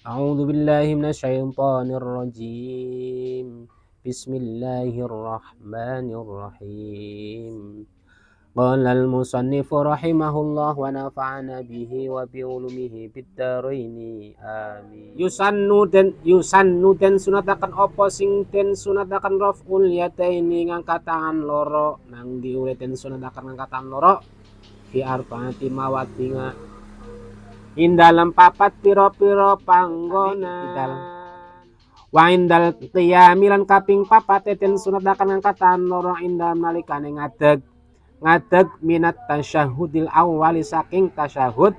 A'udzu billahi minasyaitonir rajim. Bismillahirrahmanirrahim. Qala al-musannifu rahimahullah wa nafa'ana bihi wa bi ulumihi bid dharaini. Amin. Yusannu den sunataken apa sing den sunataken raf'ul yadaini ngangkat tangan loro nang diure den sunataken ngangkat tangan loro fi arba'ati mawadinga ing dalem papat pira-pira panggonan. Wa indal qiyami lan kaping papat den sunataken ngangkat tangan loro ing dalem nalikane ngadeg minat tasyahudil awali saking tasyahud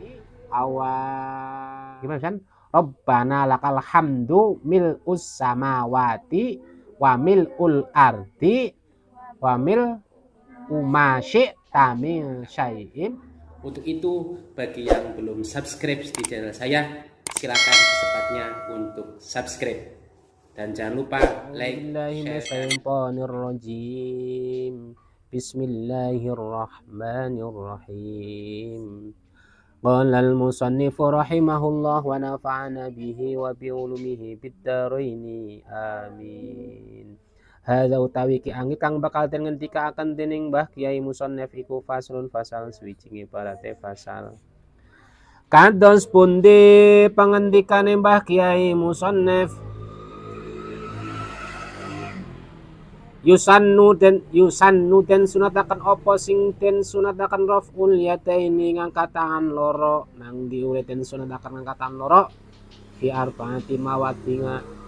awal. Gimana kan? Rabbana lakal hamdu mil'us samawati wa mil'ul ardi wa mil umasyi tamil syai'in. Untuk itu, bagi yang belum subscribe di channel saya, silakan secepatnya untuk subscribe. Dan jangan lupa like, share, Bismillahirrahmanirrahim. Qala al-musannifu rahimahullah wa nafa'ana bihi wa bi ulumihi bid dharaini. Amin. Hadza utawi ki angin kang bakal den ngendikaaken dening Mbah Kyai Musannef iku faslun fasal swicinge ibarate fasal. Kados pundi pangendikane Mbah Kyai Musannef? Yusannu den sunataken apa sing den sunataken raf'ul yadaini ngangkat tangan loro nang diure den sunataken ngangkat tangan loro fi arba'ati mawadinga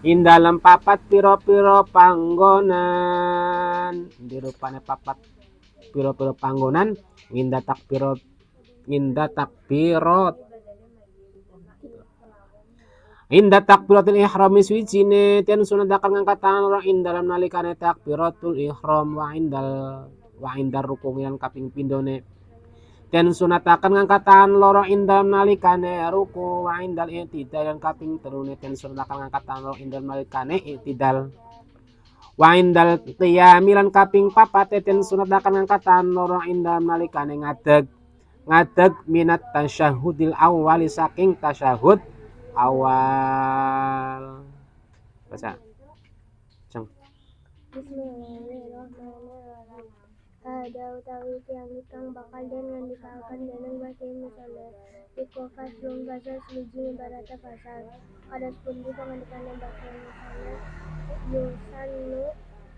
ing dalem papat pira-pira panggonan. Dirupane papat pira-pira panggonan nginda takbirat inda takbiratul ihram swijine ten sunataken ngangkat tangan loro ing dalem nalikane takbiratul ihram wa indar ruku lan kaping pindhone ten sunataken ngangkat tangan loro ing dalem nalikane ruku wa indal i'tidal lan kaping telune ten sunataken ngangkat tangan loro ing dalem nalikane i'tidal wa indal qiyami lan kaping papat ten sunataken ngangkat tangan loro ing dalem nalikane ngadeg minat tasyahudil awali saking tasyahud awal. Baca. Ceng. Bismillahirrahmanirrahim. Ada utawi tiang kang bakal den ngandikaken dening Mbah Kyai Musannef iku faslun fasal siji ibarat fasal. Kados pundi pangandikane Mbah Kyai Musannef? Yusannu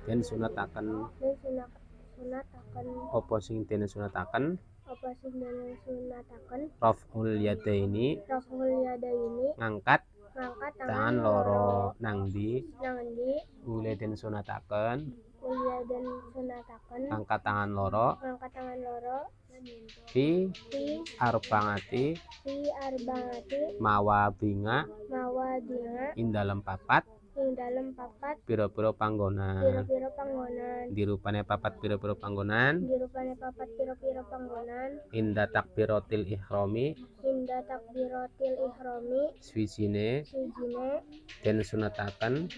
Den sunataken apa sing den sunataken? Raf'ul yadaini ngangkat tangan loro nang di ule den sunataken angkat tangan loro fi arba'ati mawadinga ing dalem papat pira-pira panggonan. Dirupane papat pira-pira panggonan inda takbiratil ihrami swijine den sunataken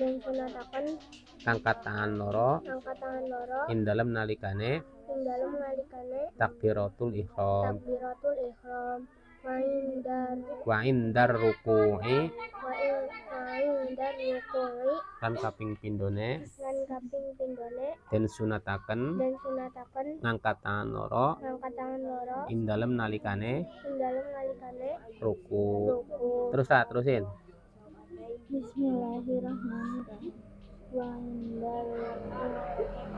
angkat tangan loro ing dalem nalikane takbiratul ihram wa indar ruku'i lan kaping pindhone den sunataken ngangkat tangan loro ing dalem nalikane ruku. Terusin. Bismillahirrahmanirrahim.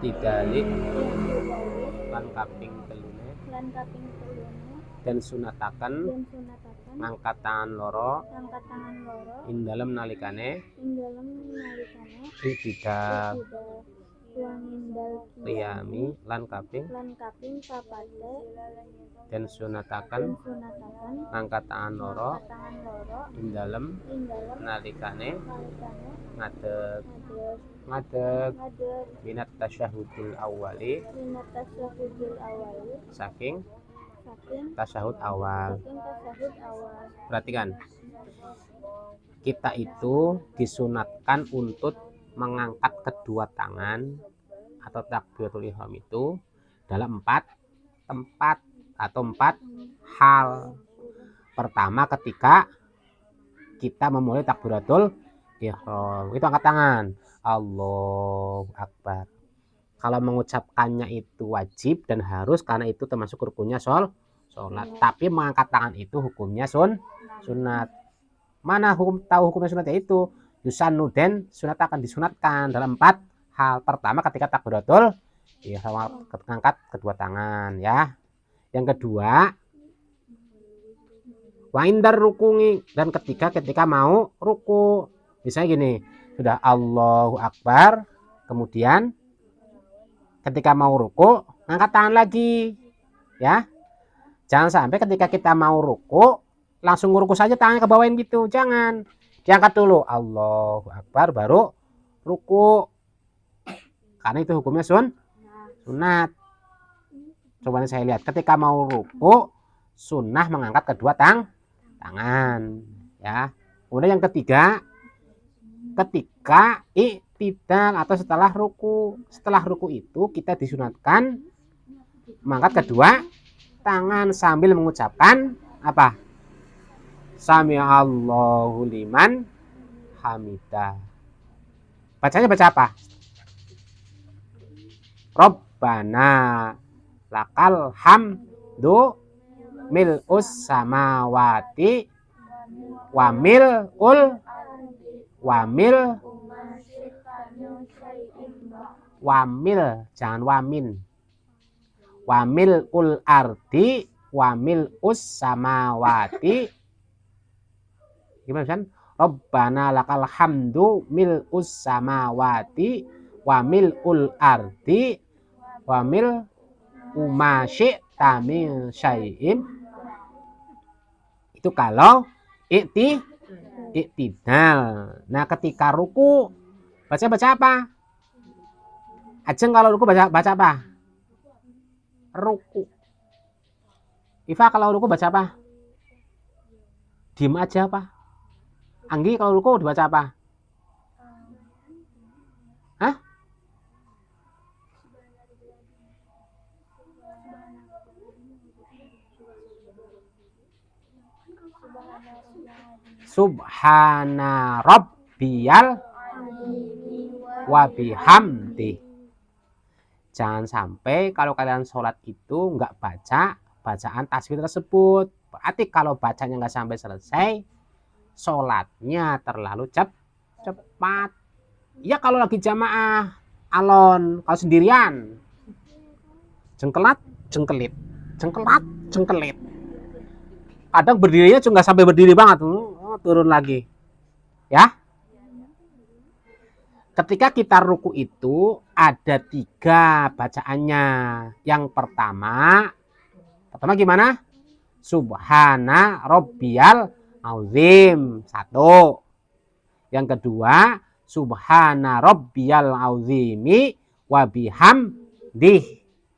Tidalik lan kaping telune den sunataken ngangkat tangan loro ing dalem nalikane tidak qiyami lan kaping papate den sunataken ngangkat tangan loro ing dalem nalikane ngadeg minat tasyahudil awali saking tasyahud awal. Perhatikan, kita itu disunatkan untuk mengangkat kedua tangan atau takbiratul ihram itu dalam 4 tempat atau 4 hal. Pertama, ketika kita memulai takbiratul ihram. Itu angkat tangan. Allahu Akbar. Kalau mengucapkannya itu wajib dan harus karena itu termasuk rukunnya sholat. Tapi mengangkat tangan itu hukumnya sunat. Mana tahu hukumnya sunat itu? Yusannu dan sunat akan disunatkan dalam 4 hal. Pertama ketika takbiratul ihram, angkat kedua tangan ya. Yang kedua wa indar rukungi, dan ketika mau ruku. Misalnya gini, sudah Allahu Akbar, kemudian ketika mau ruku angkat tangan lagi ya. Jangan sampai ketika kita mau ruku langsung ruku saja tangannya ke bawain gitu, jangan. Diangkat dulu Allahu Akbar baru ruku, karena itu hukumnya sunat. Coba saya lihat, ketika mau ruku sunnah mengangkat kedua tangan ya. Kemudian yang ketiga, ketika iktidal atau setelah ruku. Setelah ruku itu kita disunatkan mengangkat kedua tangan sambil mengucapkan apa? Sami Allahu liman hamidah. Bacanya baca apa? Rabbana lakal hamdu mil'us samawati wa mil'ul wamil, jangan wamin. Wamil ul ardi wamil us samawati. Gimana kan? Rabbana lakal hamdu mil us samawati wamil ul ardi wamil umasyi tamil syai'in. Itu kalau iktidal. Nah ketika ruku baca apa? Ajeng kalau ruku baca apa? Ruku. Iva kalau ruku baca apa? Diem aja apa? Anggi kalau ruku dibaca apa? Hah? Subhana rabbiyal wa bihamdi. Jangan sampai kalau kalian sholat itu nggak baca bacaan tasbih tersebut. Berarti kalau bacanya nggak sampai selesai, sholatnya terlalu cepat. Ya kalau lagi jamaah alon, kalau sendirian jengkelat jengkelit, jengkelat jengkelit. Kadang berdirinya cuma nggak sampai berdiri banget, turun lagi. Ya. Ketika kita ruku itu ada 3 bacaannya. Yang pertama gimana? Subhana rabbiyal azim 1. Yang kedua subhana rabbiyal azimi wa bihamdih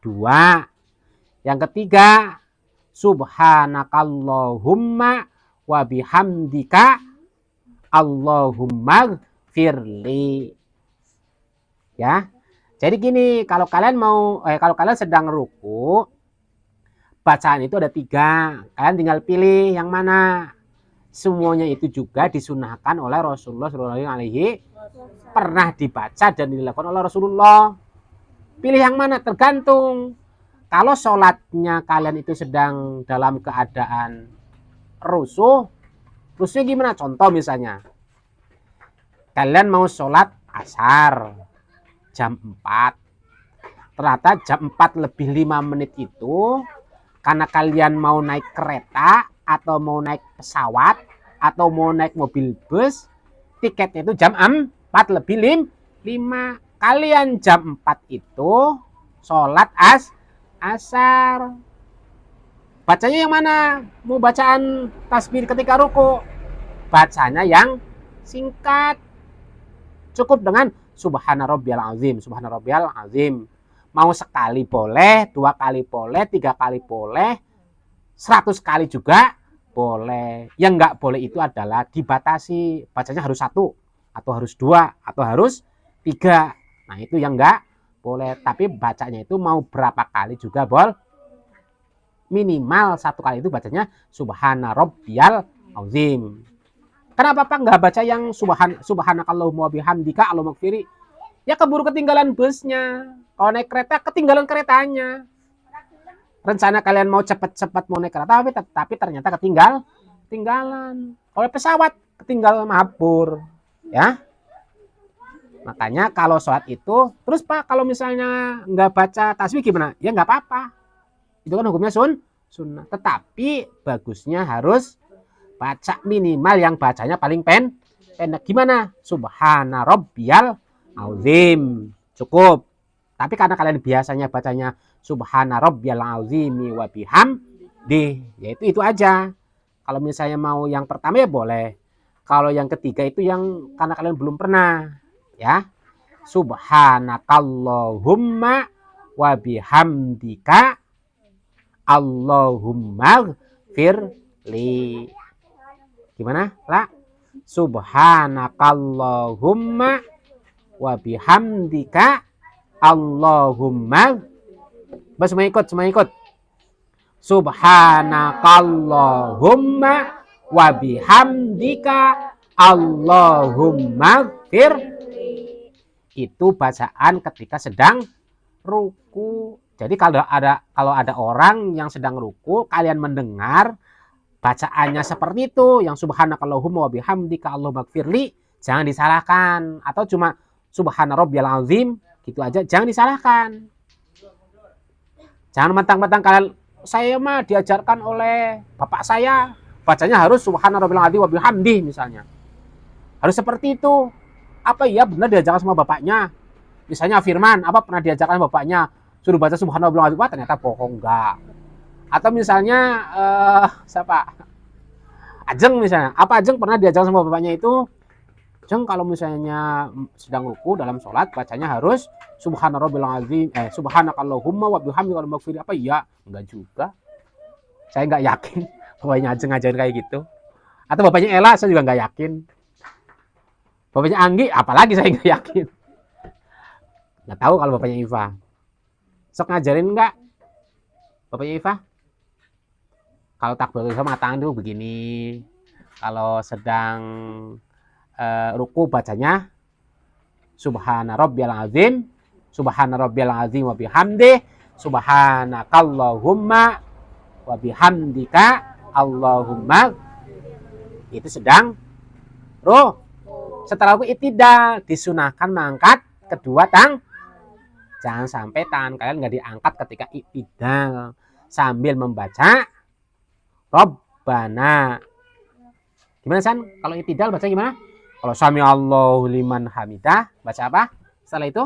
2. Yang ketiga subhanakallahumma wa bihamdika Allahumma firli. Ya. Jadi gini, kalau kalian sedang ruku, bacaan itu ada 3. Kalian tinggal pilih yang mana. Semuanya itu juga disunahkan oleh Rasulullah SAW, pernah dibaca dan dilakukan oleh Rasulullah. Pilih yang mana tergantung. Kalau sholatnya kalian itu sedang dalam keadaan rusuhnya gimana? Contoh misalnya, kalian mau sholat asar jam 4. Ternyata jam 4 lebih 5 menit itu karena kalian mau naik kereta atau mau naik pesawat atau mau naik mobil bus, tiketnya itu jam 4 lebih 5. Kalian jam 4 itu sholat asar. Bacanya yang mana? Mau bacaan tasbih ketika ruku, bacanya yang singkat. Cukup dengan subhana rabbiyal azim, subhana rabbiyal azim. Mau sekali boleh, 2 kali boleh, 3 kali boleh, 100 kali juga boleh. Yang nggak boleh itu adalah dibatasi, bacanya harus 1 atau harus 2 atau harus 3. Nah itu yang nggak boleh. Tapi bacanya itu mau berapa kali juga boleh. Minimal 1 kali itu bacanya subhana rabbiyal azim. Kenapa Pak nggak baca yang subhanakallahumma wa bihamdika Allahumma gfiri? Ya keburu ketinggalan busnya. Kalau naik kereta ketinggalan keretanya. Rencana kalian mau cepet-cepet mau naik kereta tapi ternyata ketinggalan. Kalau pesawat ketinggalan mabur, ya. Makanya kalau sholat itu, terus Pak kalau misalnya nggak baca tasbih gimana? Ya nggak apa-apa. Itu kan hukumnya sunnah. Tetapi bagusnya harus baca minimal yang bacanya paling pendek. Gimana? Subhana rabbiyal azim. Cukup. Tapi karena kalian biasanya bacanya subhana rabbiyal azimi wa bihamdi, yaitu itu aja. Kalau misalnya mau yang pertama ya boleh. Kalau yang ketiga itu yang karena kalian belum pernah, ya. Subhanakallahumma wa bihamdika Allahumma firli. Gimana? La? Subhanakallahumma wa bihamdika Allahumma. Semua ikut. Subhanakallahumma wa bihamdika Allahumma firli. Itu bacaan ketika sedang ruku. Jadi kalau ada orang yang sedang ruku, kalian mendengar bacaannya seperti itu, yang subhanakallahumma wa bihamdika Allahumma gfirli, jangan disalahkan. Atau cuma subhana rabbiyal azim, gitu aja, jangan disalahkan. Jangan mentang-mentang kalian, saya mah diajarkan oleh bapak saya, bacanya harus subhana rabbiyal azim wa bihamdi misalnya. Harus seperti itu. Apa iya benar diajarkan sama bapaknya? Misalnya Firman, apa pernah diajarkan bapaknya? Suruh baca subhana rabbiyal azim, wah ternyata bohong, enggak. Atau misalnya siapa? Ajeng misalnya. Apa Ajeng pernah diajarkan sama bapaknya itu? Ajeng kalau misalnya sedang ruku dalam sholat bacanya harus subhana rabbiyal azim, subhanakallahumma wa bihamdika Allahumma gfirli. Apa iya? Enggak juga. Saya enggak yakin bapaknya Ajeng ngajarin kayak gitu. Atau bapaknya Ella, saya juga enggak yakin. Bapaknya Anggi, apalagi saya enggak yakin. Enggak tahu kalau bapaknya Iva. Sok ngajarin enggak? Bapaknya Iva? Kalau takbiratul ihram tangan dulu begini. Kalau sedang ruku bacanya subhana rabbiyal azim wa bihamdi subhanakallahumma wa bihamdika Allahumma. Itu sedang setelah ruku itidal, disunahkan mengangkat kedua tangan. Jangan sampai tangan kalian nggak diangkat ketika itidal sambil membaca Rabbana. Gimana San? Kalau itidal baca gimana? Kalau sami Allahu liman hamidah baca apa? Setelah itu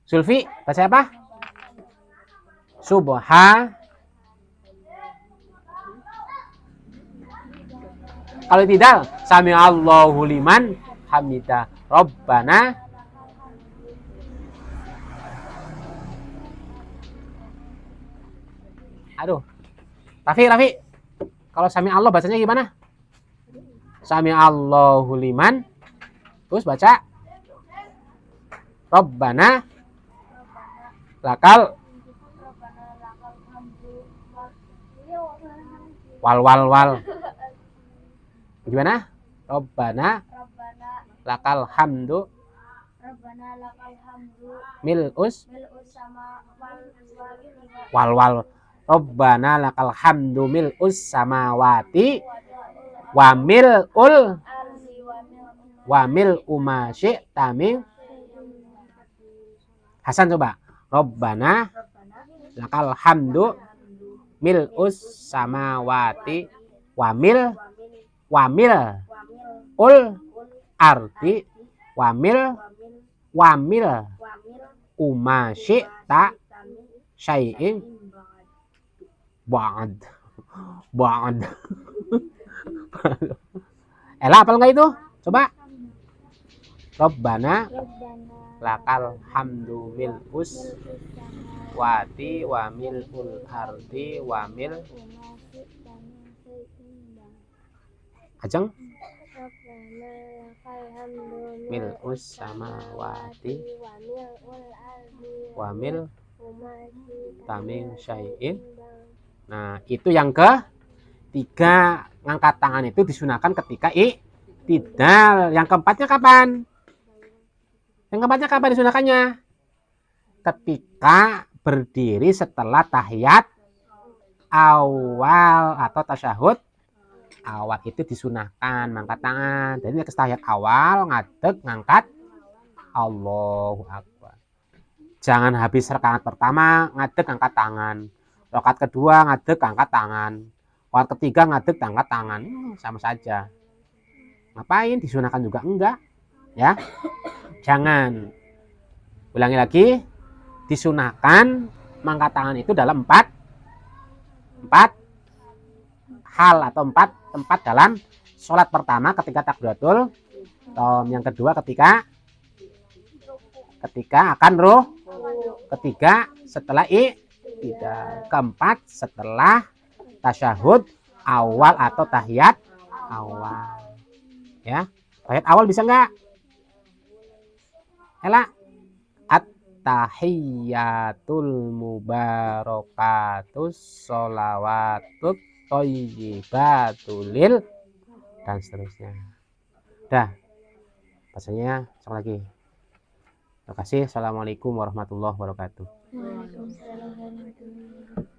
Sulfi baca apa? Kalau itidal sami Allahu liman hamidah Rabbana. Aduh. Rafi, kalau sami Allah bacanya gimana? Sami Allahu liman, terus baca Rabbana lakal wal. Gimana? Rabbana lakal hamdu mil'us sama wal. Rabbana lakal hamdu mil'us samawati wa mil'u ma syi'ta min. Hasan coba. Rabbana lakal hamdu mil'us samawati wa mil'ul ardi wa mil'u ma syi'ta syai'in ba'd. Ella apal enggak itu? Coba. Rabbana lakal hamdu mil'us wati wa mil'ul ardi wa mil. Ajeng. Mil'us samawati wa mil tamin syai'in. Nah, itu yang Ketiga, ngangkat tangan itu disunahkan ketika i'tidal. Yang keempatnya kapan? Yang keempatnya kapan disunahkannya? Ketika berdiri setelah tahiyat awal atau tasyahud awal itu disunahkan mengangkat tangan. Jadi tahiyat awal ngadeg ngangkat Allahu Akbar. Jangan habis rakaat pertama ngadeg angkat tangan. Rakaat kedua ngadeg angkat tangan. Rakaat ketiga ngadeg angkat tangan. Sama saja. Ngapain? Disunahkan juga enggak? Ya. Jangan. Ulangi lagi. Disunahkan mengangkat tangan itu dalam empat hal atau empat tempat dalam sholat. Pertama ketika takbiratul ihram, yang kedua ketika akan ketiga setelah i'tidal, keempat setelah tasyahud awal atau tahiyat awal. Ya, tahiyat awal bisa enggak? Ela at-tahiyyatul mubarakatus sholawatut thayyibatulil dan seterusnya. Dah. Bahasanya sama lagi. Terima kasih. Assalamualaikum warahmatullahi wabarakatuh. Waalaikumsalam warahmatullahi wabarakatuh.